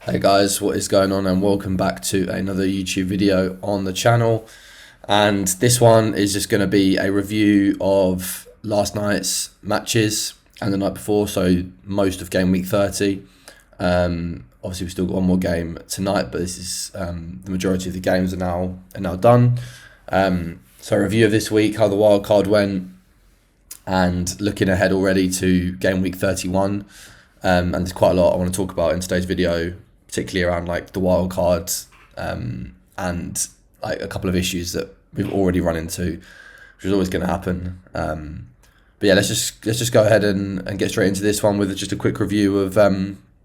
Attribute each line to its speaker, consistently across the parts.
Speaker 1: Hey guys, what is going on, and welcome back to another YouTube video on the channel. And this one is just going to be a review of last night's matches and the night before, so most of game week 30. Obviously we've still got one more game tonight, but this is the majority of the games are now done. So a review of this week, how the wild card went, and looking ahead already to game week 31. And there's quite a lot I want to talk about in today's video, particularly around like the wild card and like a couple of issues that we've already run into, which is always going to happen. But yeah, let's just go ahead and get straight into this one with just a quick review of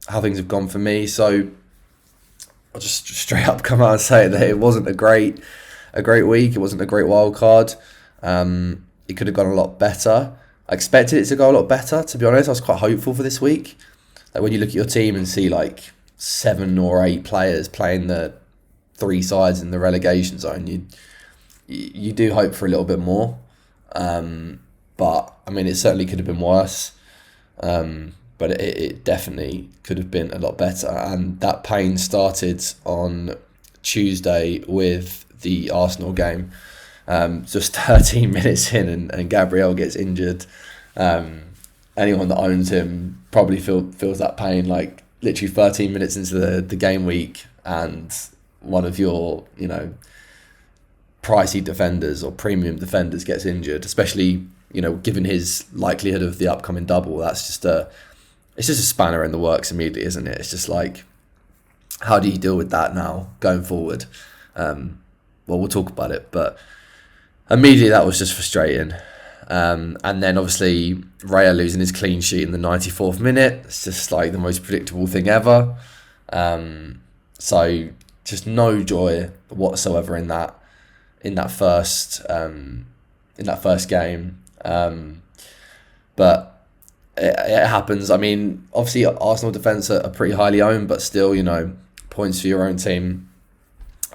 Speaker 1: how things have gone for me. So I'll just straight up come out and say that it wasn't a great week. It wasn't a great wild card. It could have gone a lot better. I expected it to go a lot better, to be honest. I was quite hopeful for this week. Like when you look at your team and see like 7 or 8 players playing the 3 sides in the relegation zone, you do hope for a little bit more. But I mean, it certainly could have been worse. But it definitely could have been a lot better. And that pain started on Tuesday with the Arsenal game. Just 13 minutes in and Gabriel gets injured. Anyone that owns him probably feels that pain, like literally 13 minutes into the game week and one of your, pricey defenders or premium defenders gets injured, especially, given his likelihood of the upcoming double. It's just a spanner in the works immediately, isn't it? It's just like, how do you deal with that now going forward? Well, we'll talk about it, but immediately that was just frustrating. And then obviously Raya losing his clean sheet in the 94th minute. It's just like the most predictable thing ever. So just no joy whatsoever in that first game. But it happens. I mean, obviously Arsenal defence are pretty highly owned, but still, points for your own team,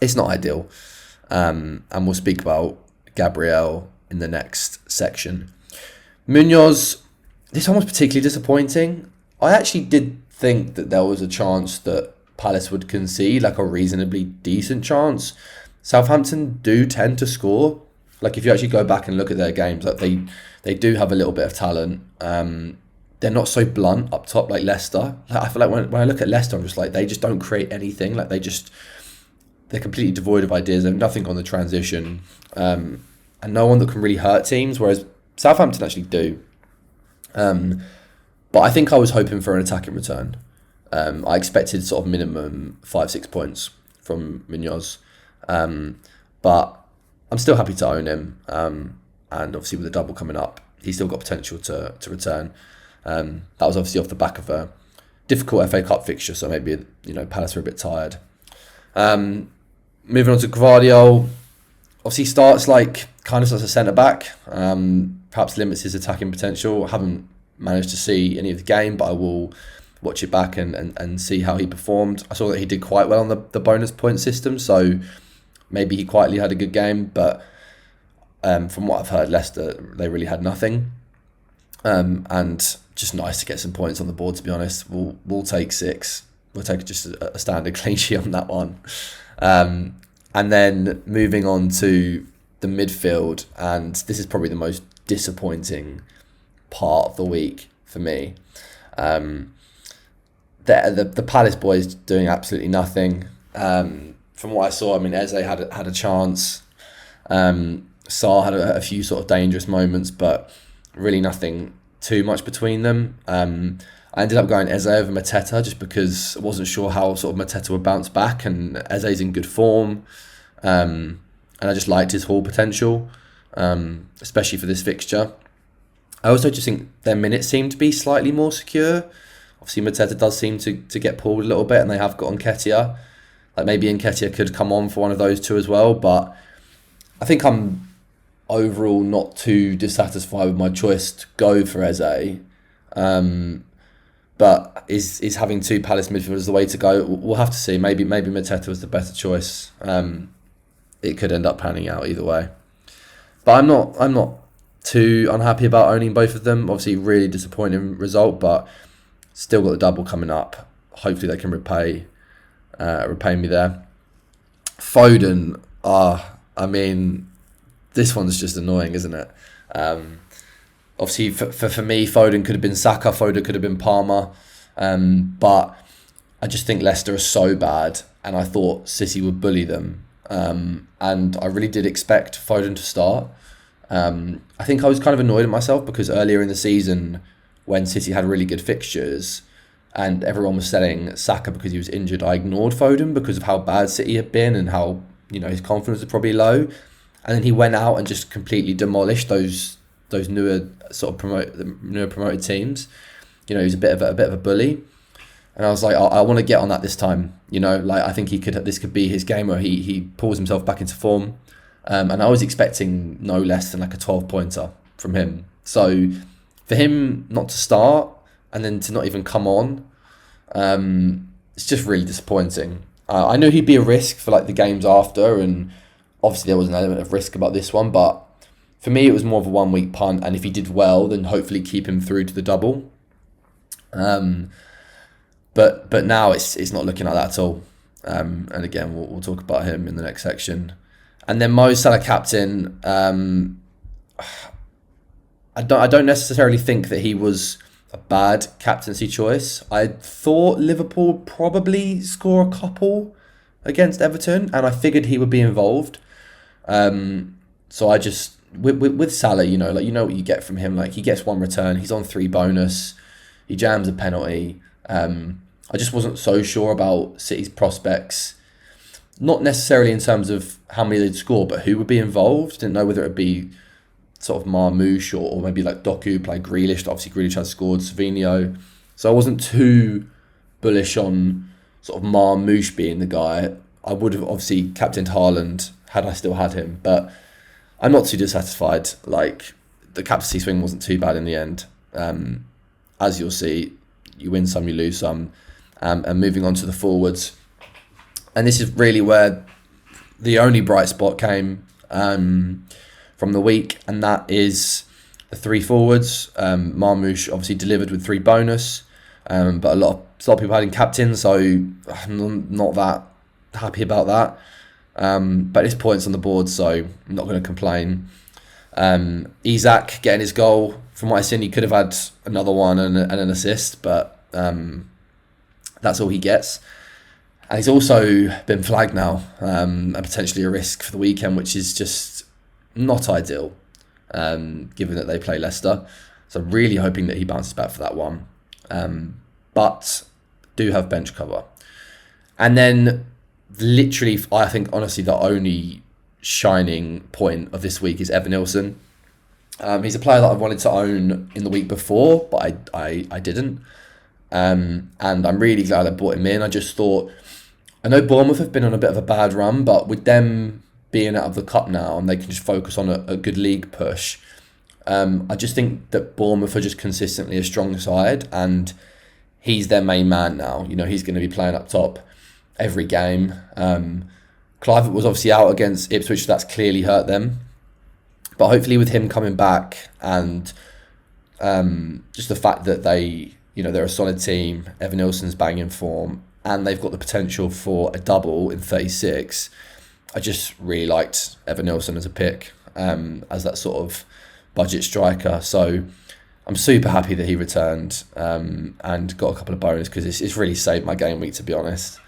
Speaker 1: it's not ideal. And we'll speak about Gabriel in the next section. Munoz, this one was particularly disappointing. I actually did think that there was a chance that Palace would concede, like a reasonably decent chance. Southampton do tend to score. Like if you actually go back and look at their games, like they do have a little bit of talent. They're not so blunt up top like Leicester. I feel like when I look at Leicester, I'm just like, they just don't create anything. Like they're completely devoid of ideas. They have nothing on the transition. And no one that can really hurt teams, whereas Southampton actually do. But I think I was hoping for an attacking return. I expected sort of minimum 5-6 points from Munoz. But I'm still happy to own him. And obviously with the double coming up, he's still got potential to return. That was obviously off the back of a difficult FA Cup fixture, so maybe Palace are a bit tired. Moving on to Gabriel, obviously starts like kind of as a centre back. Perhaps limits his attacking potential. I haven't managed to see any of the game, but I will watch it back and see how he performed. I saw that he did quite well on the bonus point system, so maybe he quietly had a good game. But from what I've heard, Leicester, they really had nothing. And just nice to get some points on the board, to be honest. We'll take 6. We'll take just a standard clean sheet on that one. And then moving on to the midfield, and this is probably the most disappointing part of the week for me. The Palace boys doing absolutely nothing. From what I saw, I mean, Eze had a chance. Sarr had a few sort of dangerous moments, but really nothing too much between them. I ended up going Eze over Mateta just because I wasn't sure how sort of Mateta would bounce back, and Eze's in good form. And I just liked his haul potential, especially for this fixture. I also just think their minutes seem to be slightly more secure. Obviously, Mateta does seem to get pulled a little bit, and they have got Nketiah. Like maybe Nketiah could come on for one of those two as well, but I think I'm overall not too dissatisfied with my choice to go for Eze. But is having 2 Palace midfielders the way to go? We'll have to see. Maybe Mateta was the better choice. It could end up panning out either way. But I'm not too unhappy about owning both of them. Obviously, really disappointing result, but still got the double coming up. Hopefully, they can repay repaying me there. Foden, I mean, this one's just annoying, isn't it? Obviously, for me, Foden could have been Saka, Foden could have been Palmer, but I just think Leicester are so bad, and I thought City would bully them, and I really did expect Foden to start. I think I was kind of annoyed at myself because earlier in the season, when City had really good fixtures, and everyone was selling Saka because he was injured, I ignored Foden because of how bad City had been and how his confidence was probably low, and then he went out and just completely demolished those newer newer promoted teams. He's a bit of a bully, and I was like, I want to get on that this time. I think this could be his game where he pulls himself back into form, and I was expecting no less than like a 12-pointer from him. So for him not to start and then to not even come on, it's just really disappointing. I knew he'd be a risk for like the games after, and obviously there was an element of risk about this one, but for me it was more of a 1 week punt, and if he did well, then hopefully keep him through to the double. But now it's not looking like that at all. And again, we'll talk about him in the next section. And then Mo Salah captain. I don't necessarily think that he was a bad captaincy choice. I thought Liverpool would probably score a couple against Everton, and I figured he would be involved. So I just with Salah, what you get from him. Like, he gets 1 return, he's on 3 bonus, he jams a penalty. I just wasn't so sure about City's prospects. Not necessarily in terms of how many they'd score, but who would be involved. Didn't know whether it'd be sort of Marmoush or maybe like Doku play Grealish. Obviously, Grealish had scored, Savinho. So I wasn't too bullish on sort of Marmoush being the guy. I would have obviously captained Haaland had I still had him, but I'm not too dissatisfied. Like, the captaincy swing wasn't too bad in the end. As you'll see, you win some, you lose some. And moving on to the forwards. And this is really where the only bright spot came from the week, and that is the 3 forwards. Marmoush obviously delivered with 3 bonus, but a lot of people had him captain, so I'm not that happy about that. But it's points on the board, so I'm not going to complain. Isak getting his goal. From what I've seen, he could have had another one and an assist, but that's all he gets. And he's also been flagged now, and potentially a risk for the weekend, which is just not ideal, given that they play Leicester. So I'm really hoping that he bounces back for that one. But do have bench cover. And then literally, I think, honestly, the only shining point of this week is Evan Nilsson. He's a player that I wanted to own in the week before, but I didn't. And I'm really glad I brought him in. I just thought, I know Bournemouth have been on a bit of a bad run, but with them being out of the cup now and they can just focus on a good league push, I just think that Bournemouth are just consistently a strong side, and he's their main man now. He's going to be playing up top every game. Clivert was obviously out against Ipswich, so that's clearly hurt them. But hopefully with him coming back and just the fact that they're a solid team, Evan Nilsson's banging form, and they've got the potential for a double in 36. I just really liked Evan Nilsson as a pick, as that sort of budget striker. So I'm super happy that he returned and got a couple of bonus, because it's really saved my game week, to be honest.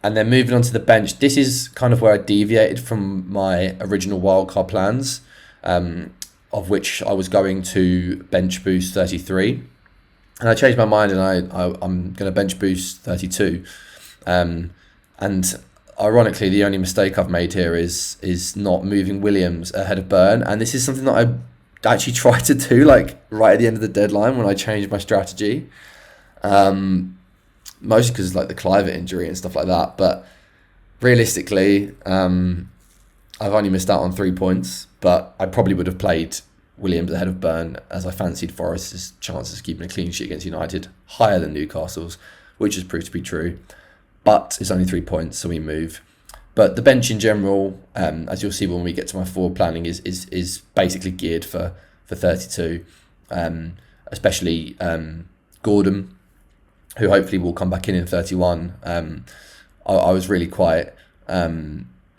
Speaker 1: And then moving on to the bench, this is kind of where I deviated from my original wildcard plans, of which I was going to bench boost 33. And I changed my mind, and I'm going to bench boost 32. And ironically, the only mistake I've made here is not moving Williams ahead of Burn. And this is something that I actually tried to do, like, right at the end of the deadline when I changed my strategy. Mostly because, like, the Clivert injury and stuff like that. But realistically, I've only missed out on 3 points. But I probably would have played Williams ahead of Burn, as I fancied Forest's chances of keeping a clean sheet against United higher than Newcastle's, which has proved to be true. But it's only 3 points, so we move. But the bench in general, as you'll see when we get to my forward planning, is basically geared for 32, especially Gordon. who hopefully will come back in 31. I was really quite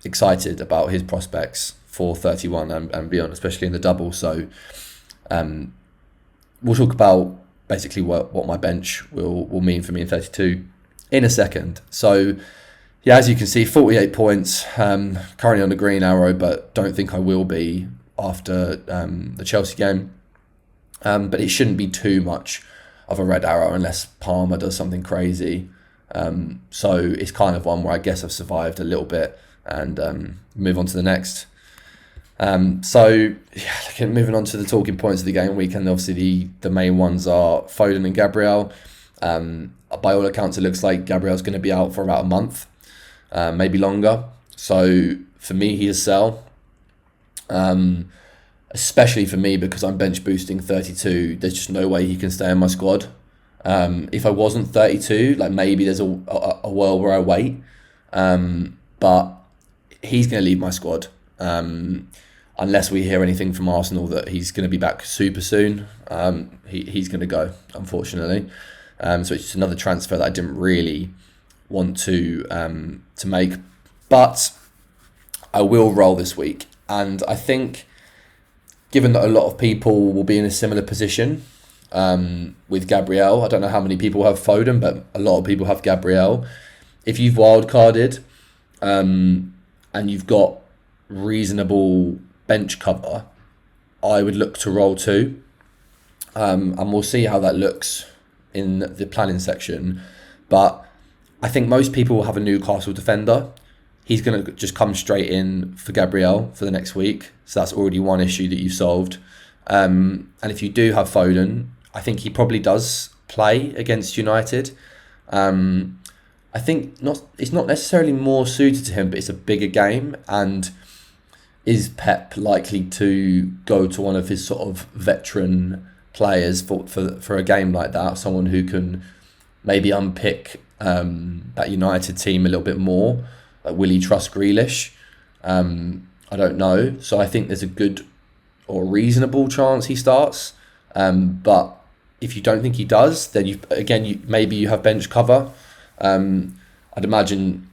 Speaker 1: excited about his prospects for 31 and beyond, especially in the double. So we'll talk about basically what my bench will mean for me in 32 in a second. So yeah, as you can see, 48 points, currently on the green arrow, but don't think I will be after the Chelsea game. But it shouldn't be too much of a red arrow unless Palmer does something crazy. So it's kind of one where I guess I've survived a little bit and move on to the next. So yeah, moving on to the talking points of the game week, and obviously the main ones are Foden and Gabriel. By all accounts, it looks like Gabriel's going to be out for about a month, maybe longer. So for me, he's a sell. Especially for me because I'm bench boosting 32. There's just no way he can stay in my squad. If I wasn't 32, like maybe there's a world where I wait. But he's going to leave my squad. Unless we hear anything from Arsenal that he's going to be back super soon. He's going to go, unfortunately. So it's just another transfer that I didn't really want to make. But I will roll this week. And I think, given that a lot of people will be in a similar position with Gabriel, I don't know how many people have Foden, but a lot of people have Gabriel. If you've wildcarded and you've got reasonable bench cover, I would look to roll 2. And we'll see how that looks in the planning section. But I think most people will have a Newcastle defender. He's going to just come straight in for Gabriel for the next week. So that's already one issue that you've solved. And if you do have Foden, I think he probably does play against United. I think it's not necessarily more suited to him, but it's a bigger game. And is Pep likely to go to one of his sort of veteran players for a game like that? Someone who can maybe unpick that United team a little bit more? Like, will he trust Grealish? I don't know. So I think there's a good or reasonable chance he starts. But if you don't think he does, then maybe you have bench cover. I'd imagine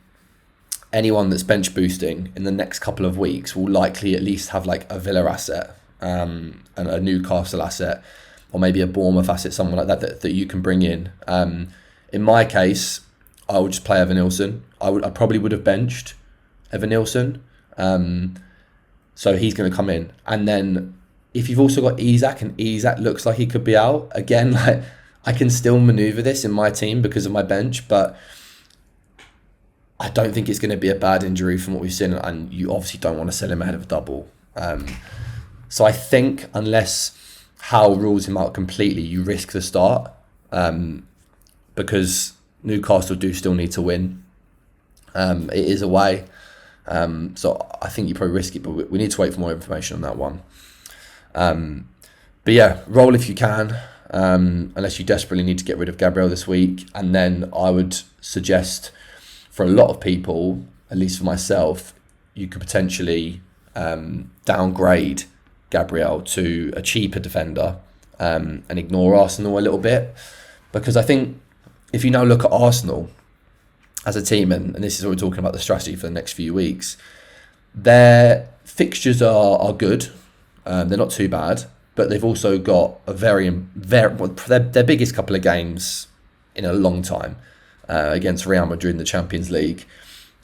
Speaker 1: anyone that's bench boosting in the next couple of weeks will likely at least have like a Villa asset and a Newcastle asset, or maybe a Bournemouth asset, someone like that you can bring in. In my case, I would just play Evan-Nilsson. I probably would have benched Evan-Nilsson. So he's going to come in. And then if you've also got Isak, and Isak looks like he could be out, again, like, I can still manoeuvre this in my team because of my bench, but I don't think it's going to be a bad injury from what we've seen, and you obviously don't want to sell him ahead of a double. So I think unless Howe rules him out completely, you risk the start, because Newcastle do still need to win. It is away, so I think you probably risk it, but we need to wait for more information on that one. But yeah, roll if you can, unless you desperately need to get rid of Gabriel this week. And then I would suggest, for a lot of people, at least for myself, you could potentially downgrade Gabriel to a cheaper defender and ignore Arsenal a little bit. Because I think if you now look at Arsenal as a team, and this is what we're talking about, the strategy for the next few weeks, their fixtures are good. They're not too bad, but they've also got a their biggest couple of games in a long time against Real Madrid in the Champions League.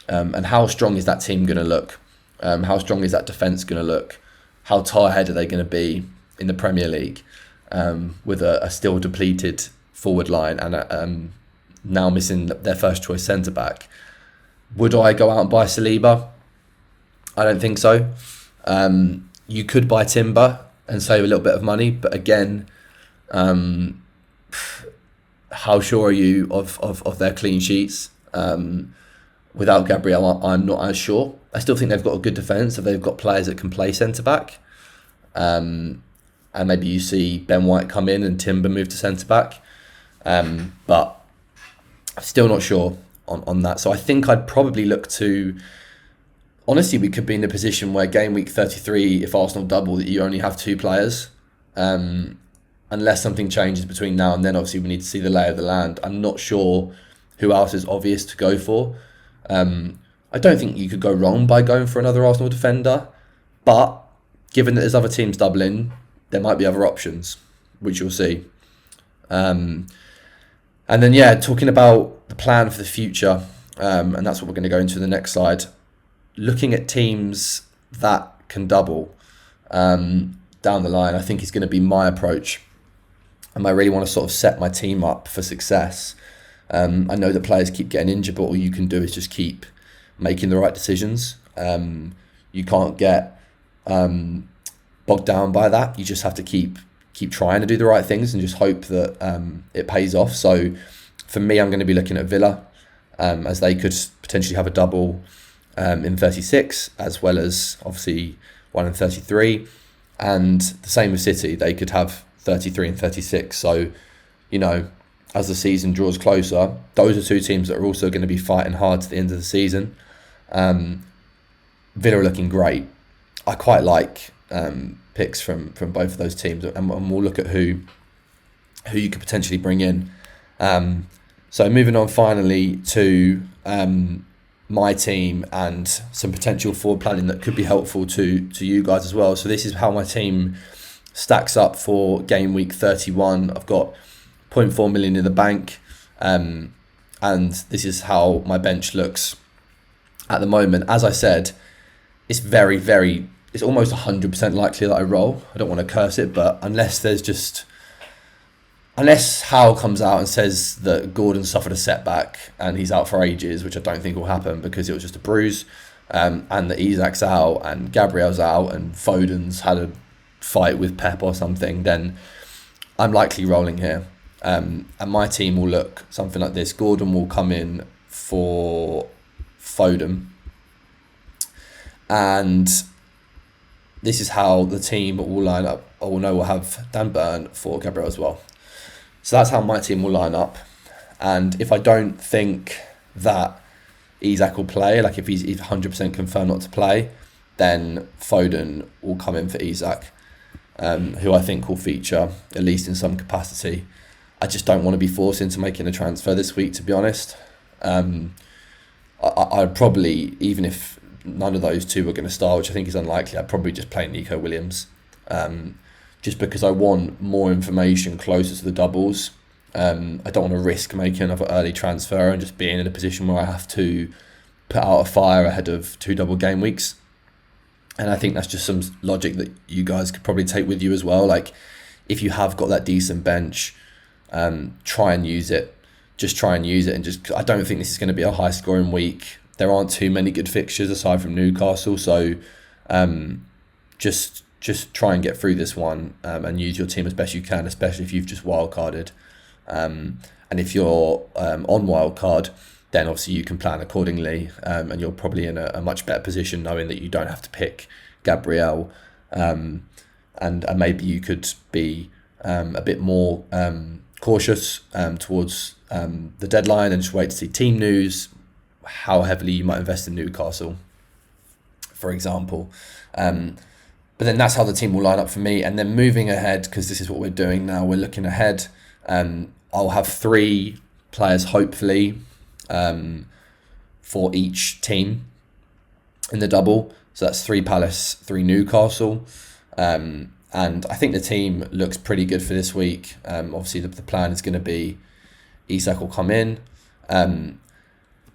Speaker 1: And how strong is that team going to look? How strong is that defence going to look? How tired are they going to be in the Premier League with a still depleted forward line and now missing their first choice centre back? Would I go out and buy Saliba? I don't think so. You could buy Timber and save a little bit of money, but again, how sure are you of their clean sheets? Without Gabriel, I'm not as sure. I still think they've got a good defence, so they've got players that can play centre-back. And maybe you see Ben White come in and Timber move to centre-back. But still not sure on that. So I think I'd probably look to... Honestly, we could be in a position where game week 33, if Arsenal double, that you only have 2 players. unless something changes between now and then. Obviously, we need to see the lay of the land. I'm not sure who else is obvious to go for. I don't think you could go wrong by going for another Arsenal defender, but given that there's other teams doubling, there might be other options, which you'll see. And then, talking about the plan for the future, and that's what we're going to go into the next slide. Looking at teams that can double down the line, I think is going to be my approach. And I really want to sort of set my team up for success. I know that players keep getting injured, but all you can do is just keep making the right decisions. You can't get bogged down by that. You just have to keep trying to do the right things and just hope that it pays off. So for me, I'm going to be looking at Villa, as they could potentially have a double in 36, as well as obviously one in 33. And the same with City, they could have 33 and 36. So, as the season draws closer, those are two teams that are also going to be fighting hard to the end of the season. Villa are looking great. I quite like picks from both of those teams, and we'll look at who you could potentially bring in. So moving on finally to my team and some potential forward planning that could be helpful to you guys as well. So this is how my team stacks up for game week 31. I've got 0.4 million in the bank, and this is how my bench looks at the moment. As I said, it's it's almost 100% likely that I roll. I don't want to curse it, but unless Howe comes out and says that Gordon suffered a setback and he's out for ages, which I don't think will happen because it was just a bruise, and that Isak's out and Gabriel's out and Foden's had a fight with Pep or something, then I'm likely rolling here. And my team will look something like this. Gordon will come in for Foden. And this is how the team will line up. I will know we'll have Dan Burn for Gabriel as well. So that's how my team will line up. And if I don't think that Isak will play, like if he's 100% confirmed not to play, then Foden will come in for Isak, who I think will feature at least in some capacity. I just don't want to be forced into making a transfer this week, to be honest. I'd probably, even if none of those two were going to start, which I think is unlikely, I'd probably just play Nico Williams, just because I want more information closer to the doubles. I don't want to risk making another early transfer and just being in a position where I have to put out a fire ahead of 2 double game weeks. And I think that's just some logic that you guys could probably take with you as well. Like, if you have got that decent bench, try and use it. Just try and use it. And I don't think this is going to be a high scoring week. There aren't too many good fixtures aside from Newcastle. So just try and get through this one, and use your team as best you can, especially if you've just wildcarded. And if you're on wildcard, then obviously you can plan accordingly, and you're probably in a much better position knowing that you don't have to pick Gabriel, and maybe you could be a bit more cautious towards the deadline and just wait to see team news, how heavily you might invest in Newcastle, for example. But then that's how the team will line up for me. And then moving ahead, because this is what we're doing now, we're looking ahead. I'll have 3 players, hopefully, for each team in the double. So that's 3 Palace, 3 Newcastle. And I think the team looks pretty good for this week. Obviously, the plan is going to be Isak will come in. And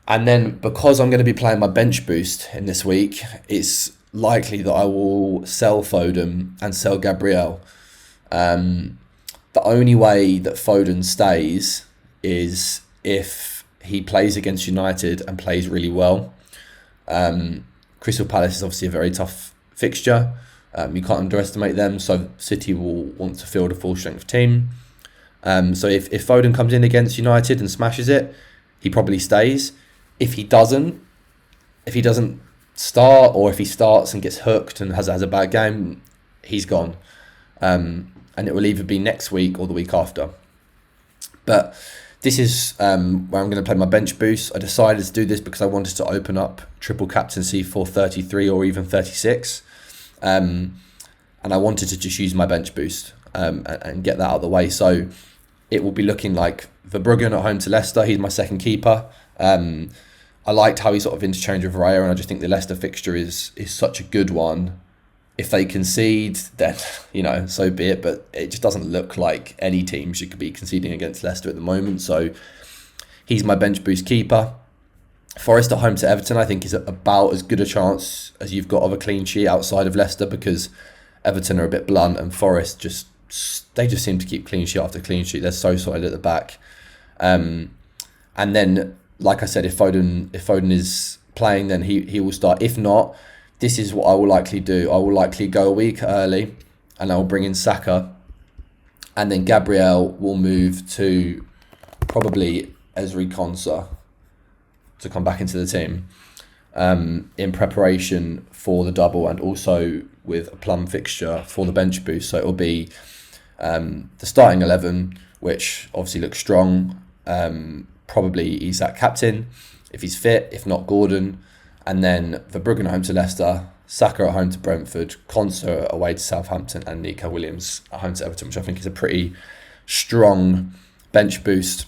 Speaker 1: then because I'm going to be playing my bench boost in this week, it's likely that I will sell Foden and sell Gabriel. The only way that Foden stays is if he plays against United and plays really well. Crystal Palace is obviously a very tough fixture. You can't underestimate them, so City will want to field a full strength team. So if Foden comes in against United and smashes it, he probably stays. If he doesn't start, or if he starts and gets hooked and has a bad game, he's gone. And it will either be next week or the week after. But this is where I'm going to play my bench boost. I decided to do this because I wanted to open up triple captaincy for 33 or even 36. And I wanted to just use my bench boost. and get that out of the way. So it will be looking like Verbruggen at home to Leicester. He's my second keeper. I liked how he sort of interchanged with Raya, and I just think the Leicester fixture is such a good one. If they concede, then, so be it. But it just doesn't look like any team should be conceding against Leicester at the moment. So he's my bench boost keeper. Forest at home to Everton, I think, is about as good a chance as you've got of a clean sheet outside of Leicester, because Everton are a bit blunt and Forest they just seem to keep clean sheet after clean sheet. They're so solid at the back. And then, like I said, if Foden is playing, then he will start. If not, this is what I will likely do. I will likely go a week early and I will bring in Saka, and then Gabriel will move to probably Ezri Konsa to come back into the team in preparation for the double, and also with a plum fixture for the bench boost. So it will be the starting 11, which obviously looks strong. Probably Isak captain if he's fit, if not Gordon, and then Verbruggen at home to Leicester, Saka at home to Brentford, Konsa away to Southampton, and Nico Williams at home to Everton, which I think is a pretty strong bench boost.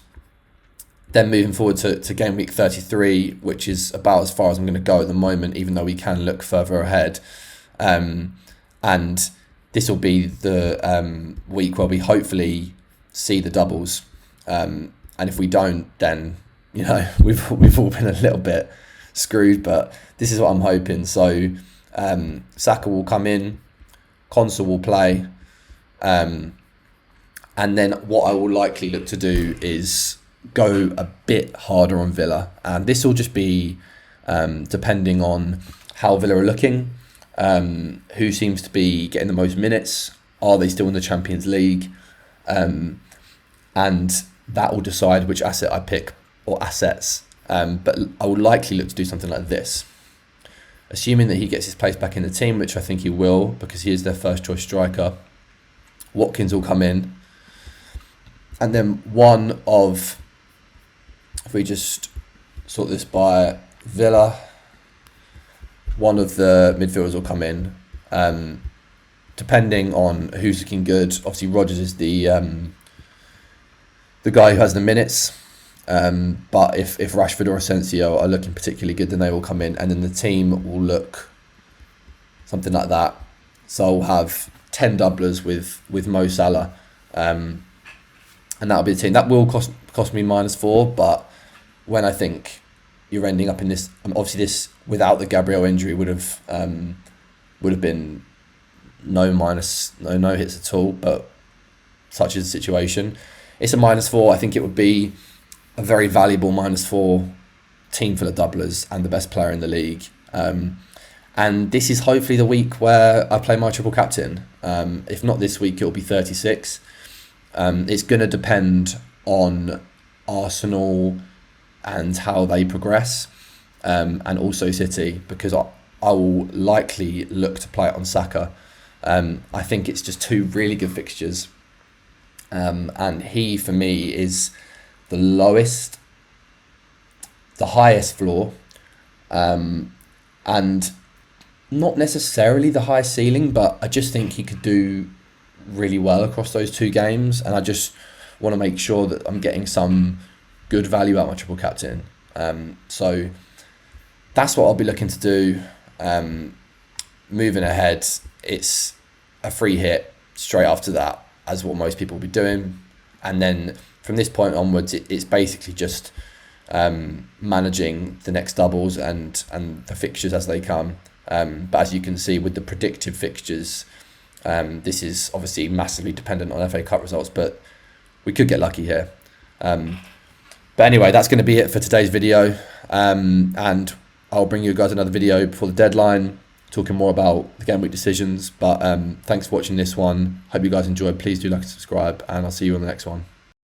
Speaker 1: Then moving forward to game week 33, which is about as far as I'm going to go at the moment, even though we can look further ahead. And this will be the week where we hopefully see the doubles. And if we don't, then we've all been a little bit screwed. But this is what I'm hoping. So Saka will come in, Konsa will play, and then what I will likely look to do is go a bit harder on Villa, and this will just be depending on how Villa are looking, who seems to be getting the most minutes, are they still in the Champions League, and that will decide which asset I pick, or assets, but I would likely look to do something like this, assuming that he gets his place back in the team, which I think he will, because he is their first choice striker. Watkins will come in, and then if we just sort this by Villa, one of the midfielders will come in, depending on who's looking good. Obviously, Rodgers is the guy who has the minutes, but if Rashford or Asensio are looking particularly good, then they will come in, and then the team will look something like that. So I'll have 10 doublers with Mo Salah, and that'll be the team. That will cost me -4, but when I think you're ending up in this, obviously this without the Gabriel injury would have been no hits at all, but such is the situation. It's a -4. I think it would be a very valuable -4 team full of doublers and the best player in the league. And this is hopefully the week where I play my triple captain. If not this week, it'll be 36. It's going to depend on Arsenal and how they progress, and also City, because I will likely look to play it on Saka. I think it's just two really good fixtures, and he for me is the highest floor, and not necessarily the highest ceiling, but I just think he could do really well across those two games, and I just want to make sure that I'm getting some good value out of my triple captain. So that's what I'll be looking to do. Moving ahead, it's a free hit straight after that, as what most people will be doing, and then from this point onwards, it's basically just managing the next doubles and the fixtures as they come. But as you can see with the predictive fixtures, this is obviously massively dependent on FA Cup results, but we could get lucky here. But anyway, that's going to be it for today's video, and I'll bring you guys another video before the deadline, talking more about the game week decisions. But thanks for watching this one. Hope you guys enjoyed. Please do like and subscribe, and I'll see you on the next one.